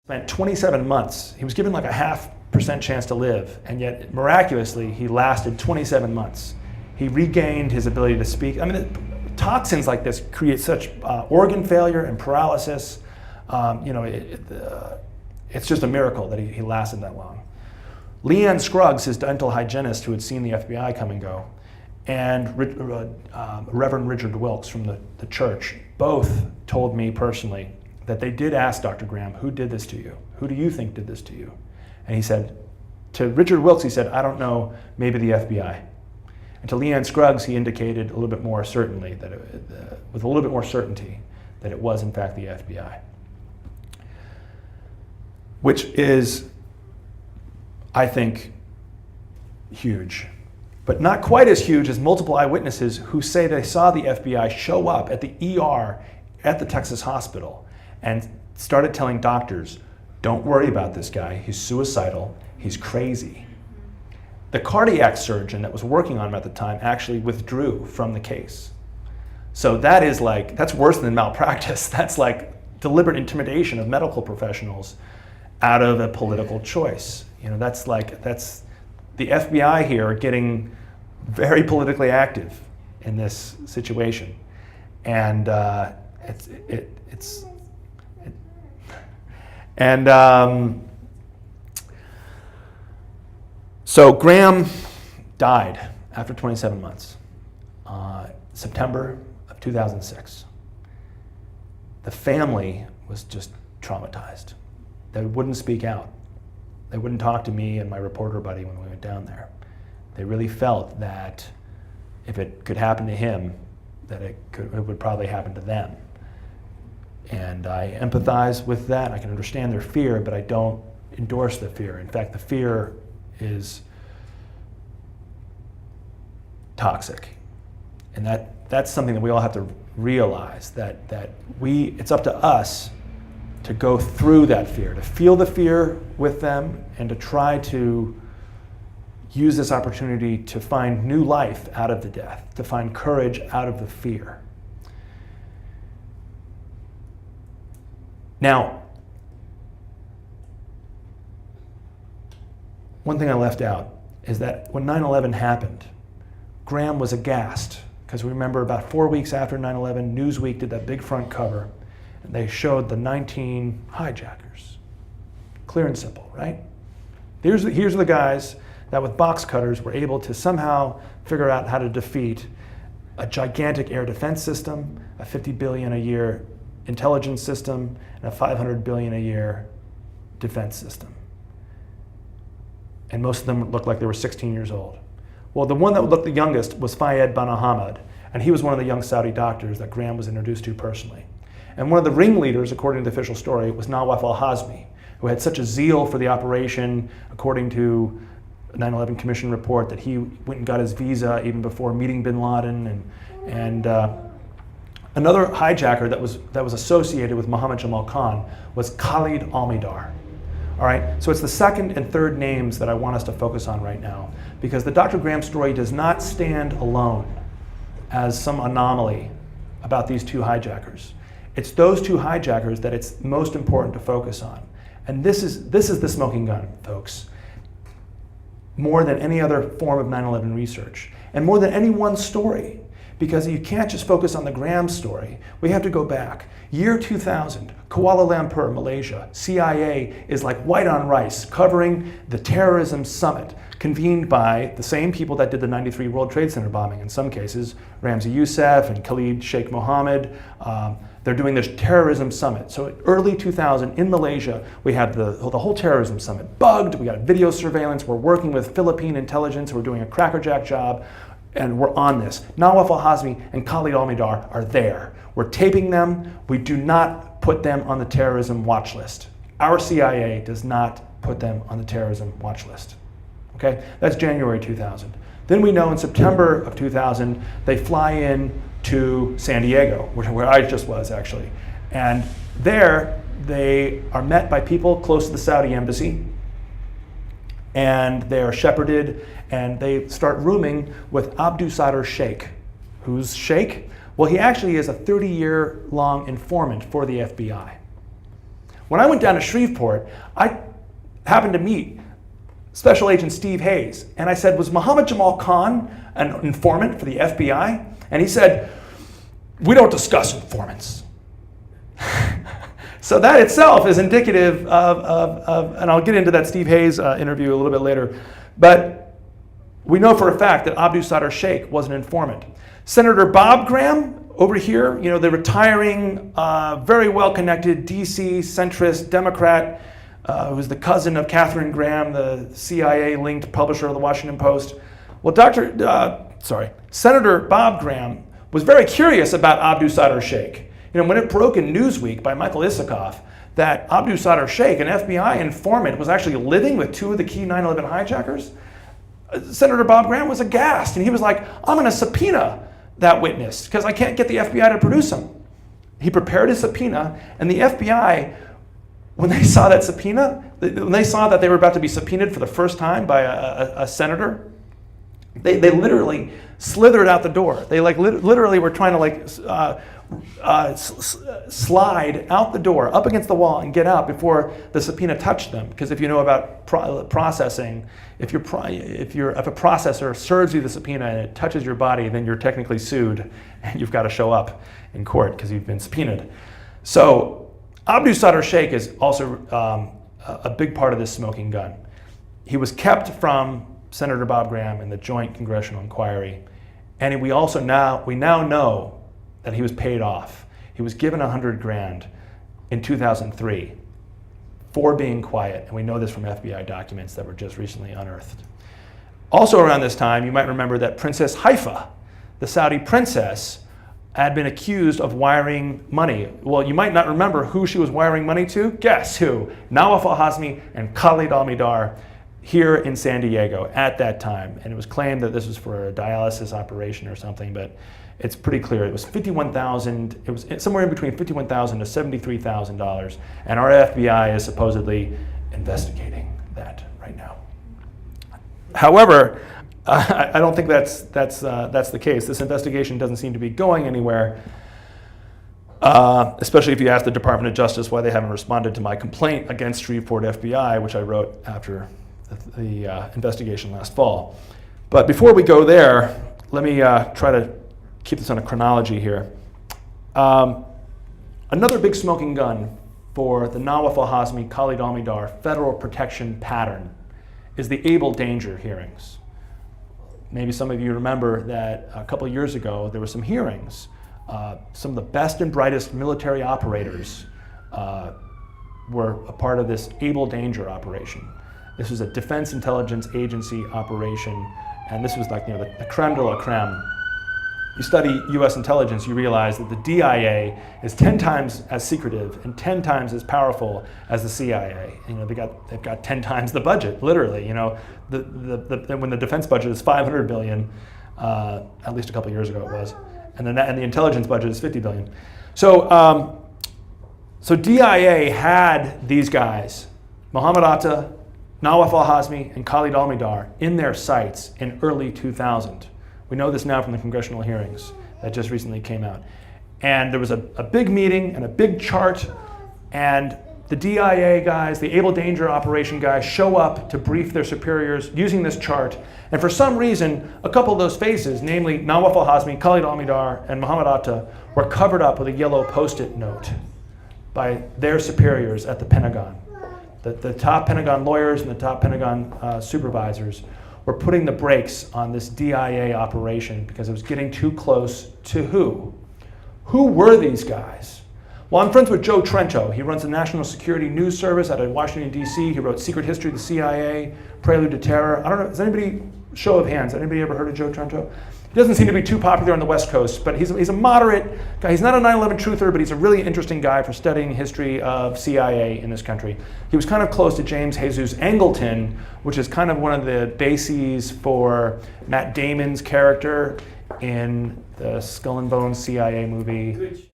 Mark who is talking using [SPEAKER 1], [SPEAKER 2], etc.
[SPEAKER 1] Spent 27 months. He was given like a 0.5% chance to live, and yet miraculously he lasted 27 months. He regained his ability to speak. I mean, toxins like this create such organ failure and paralysis. It's just a miracle that he lasted that long. Leanne Scruggs, his dental hygienist who had seen the FBI come and go, and Reverend Richard Wilkes from the church, both told me personally that they did ask Dr. Graham, who did this to you? Who do you think did this to you? And he said, to Richard Wilkes, he said, I don't know, maybe the FBI. And to Leanne Scruggs, he indicated a little bit more certainly, with a little bit more certainty, that it was in fact the FBI. Which is, I think, huge. But not quite as huge as multiple eyewitnesses who say they saw the FBI show up at the ER at the Texas hospital and started telling doctors, don't worry about this guy, he's suicidal, he's crazy. The cardiac surgeon that was working on him at the time actually withdrew from the case. So that's worse than malpractice. That's like deliberate intimidation of medical professionals out of a political choice. That's the FBI here getting very politically active in this situation. And so Graham died after 27 months, September of 2006. The family was just traumatized. They wouldn't speak out. They wouldn't talk to me and my reporter buddy when we went down there. They really felt that if it could happen to him, that it would probably happen to them. And I empathize with that. I can understand their fear, but I don't endorse the fear. In fact, the fear is toxic. And that's something that we all have to realize, that it's up to us to go through that fear, to feel the fear with them, and to try to use this opportunity to find new life out of the death, to find courage out of the fear. Now, one thing I left out is that when 9/11 happened, Graham was aghast, because remember about 4 weeks after 9/11, Newsweek did that big front cover, and they showed the 19 hijackers. Clear and simple, right? Here's the guys that with box cutters were able to somehow figure out how to defeat a gigantic air defense system, a $50 billion a year intelligence system, and a $500 billion a year defense system. And most of them looked like they were 16 years old. Well, the one that looked the youngest was Fayed bin Ahmad, and he was one of the young Saudi doctors that Graham was introduced to personally. And one of the ringleaders, according to the official story, was Nawaf al-Hazmi, who had such a zeal for the operation, according to a 9/11 Commission report, that he went and got his visa even before meeting bin Laden. And another hijacker that was associated with Mohammed Jamal Khan was Khalid al-Mihdhar. All right, so it's the second and third names that I want us to focus on right now, because the Dr. Graham story does not stand alone as some anomaly about these two hijackers. It's those two hijackers that it's most important to focus on. And this is the smoking gun, folks. More than any other form of 9/11 research, and more than any one story, because you can't just focus on the Graham story. We have to go back. Year 2000, Kuala Lumpur, Malaysia, CIA is like white on rice, covering the terrorism summit, convened by the same people that did the 93 World Trade Center bombing, in some cases, Ramzi Youssef and Khalid Sheikh Mohammed. They're doing this terrorism summit. So early 2000 in Malaysia, we had the whole terrorism summit bugged. We got video surveillance. We're working with Philippine intelligence. We're doing a crackerjack job, and we're on this. Nawaf al-Hazmi and Khalid al-Mihdhar are there. We're taping them. We do not put them on the terrorism watch list. Our CIA does not put them on the terrorism watch list. Okay, that's January 2000. Then we know in September of 2000, they fly in to San Diego, where I just was actually. And there, they are met by people close to the Saudi embassy, and they are shepherded, and they start rooming with Abdul Sadr Sheikh. Who's Sheikh? Well, he actually is a 30-year-long informant for the FBI. When I went down to Shreveport, I happened to meet Special Agent Steve Hayes, and I said, was Mohammed Jamal Khan an informant for the FBI? And he said, we don't discuss informants. So that itself is indicative of, and I'll get into that Steve Hayes interview a little bit later, but we know for a fact that Abdul Sadr Sheikh was an informant. Senator Bob Graham, over here, you know, the retiring, very well-connected DC centrist Democrat, who was the cousin of Katharine Graham, the CIA-linked publisher of the Washington Post. Well, Senator Bob Graham was very curious about Abdul Sadr Sheikh. You know, when it broke in Newsweek by Michael Isikoff that Abdul Sadr Sheikh, an FBI informant, was actually living with two of the key 9/11 hijackers, Senator Bob Graham was aghast, and he was like, I'm going to subpoena that witness because I can't get the FBI to produce him. He prepared his subpoena, and the FBI, when they saw that subpoena, when they saw that they were about to be subpoenaed for the first time by a senator, they literally slithered out the door. They literally were trying to slide out the door, up against the wall, and get out before the subpoena touched them. Because if you know about processing, if a processor serves you the subpoena and it touches your body, then you're technically sued, and you've got to show up in court because you've been subpoenaed. So Abdul Sadr Sheikh is also a big part of this smoking gun. He was kept from Senator Bob Graham in the Joint Congressional Inquiry, and we now know that he was paid off. He was given $100,000 in 2003 for being quiet, and we know this from FBI documents that were just recently unearthed. Also around this time, you might remember that Princess Haifa, the Saudi princess, had been accused of wiring money. Well, you might not remember who she was wiring money to. Guess who? Nawaf al-Hazmi and Khalid al-Mihdhar here in San Diego at that time. And it was claimed that this was for a dialysis operation or something, but it's pretty clear. It was $51,000. It was somewhere in between $51,000 to $73,000, and our FBI is supposedly investigating that right now. However, I don't think that's the case. This investigation doesn't seem to be going anywhere, especially if you ask the Department of Justice why they haven't responded to my complaint against Shreveport FBI, which I wrote after the investigation last fall. But before we go there, let me try to keep this on a chronology here. Another big smoking gun for the Nawaf al-Hazmi, Khalid al-Mihdhar federal protection pattern is the Able Danger hearings. Maybe some of you remember that a couple of years ago there were some hearings. Some of the best and brightest military operators were a part of this Able Danger operation. This was a Defense Intelligence Agency operation, and this was like, you know, the creme de la creme. You study US intelligence, you realize that the DIA is 10 times as secretive and 10 times as powerful as the CIA. You know, they've got 10 times the budget, literally. You know, when the defense budget is $500 billion, at least a couple years ago it was, and the intelligence budget is $50 billion. So, so DIA had these guys, Mohammed Atta, Nawaf al-Hazmi, and Khalid al-Mihdhar, in their sights in early 2000. We know this now from the congressional hearings that just recently came out. And there was a big meeting and a big chart, and the DIA guys, the Able Danger Operation guys, show up to brief their superiors using this chart. And for some reason, a couple of those faces, namely Nawaf al-Hazmi, Khalid al-Mihdhar, and Mohammed Atta, were covered up with a yellow Post-it note by their superiors at the Pentagon. The top Pentagon lawyers and the top Pentagon supervisors were putting the brakes on this DIA operation because it was getting too close to who? Who were these guys? Well, I'm friends with Joe Trento. He runs the National Security News Service out of Washington, D.C. He wrote Secret History of the CIA, Prelude to Terror. I don't know, has anybody, show of hands, anybody ever heard of Joe Trento? He doesn't seem to be too popular on the West Coast, but he's a moderate guy. He's not a 9/11 truther, but he's a really interesting guy for studying history of CIA in this country. He was kind of close to James Jesus Angleton, which is kind of one of the bases for Matt Damon's character in the Skull and Bones CIA movie.